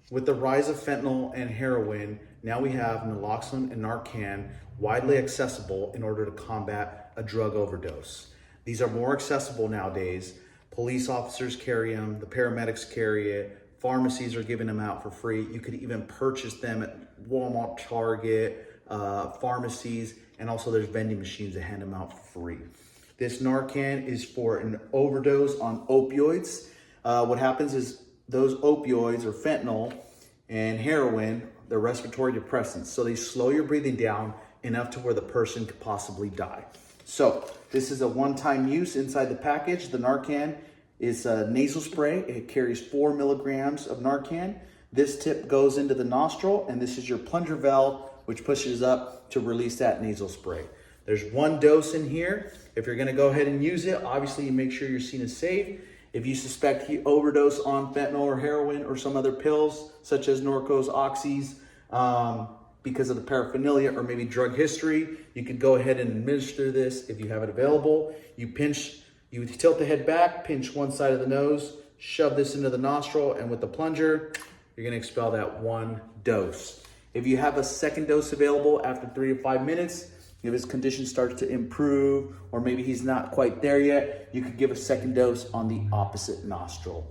With the rise of fentanyl and heroin, now we have naloxone and Narcan widely accessible in order to combat a drug overdose. These are more accessible nowadays. Police officers carry them, the paramedics carry it, pharmacies are giving them out for free. You could even purchase them at Walmart, Target, pharmacies, and also there's vending machines that hand them out for free. This Narcan is for an overdose on opioids. What happens is those opioids or fentanyl and heroin, they're respiratory depressants. So they slow your breathing down enough to where the person could possibly die. So this is a one-time use inside the package. The Narcan is a nasal spray. It carries 4 milligrams of Narcan. This tip goes into the nostril, and this is your plunger valve, which pushes up to release that nasal spray. There's 1 dose in here. If you're gonna go ahead and use it, obviously you make sure your scene is safe. If you suspect he overdosed on fentanyl or heroin or some other pills, such as Norcos, Oxys, because of the paraphernalia or maybe drug history, you could go ahead and administer this if you have it available. You tilt the head back, pinch one side of the nose, shove this into the nostril, and with the plunger, you're gonna expel that 1 dose. If you have a second dose available after 3 to 5 minutes, if his condition starts to improve, or maybe he's not quite there yet, you could give a second dose on the opposite nostril.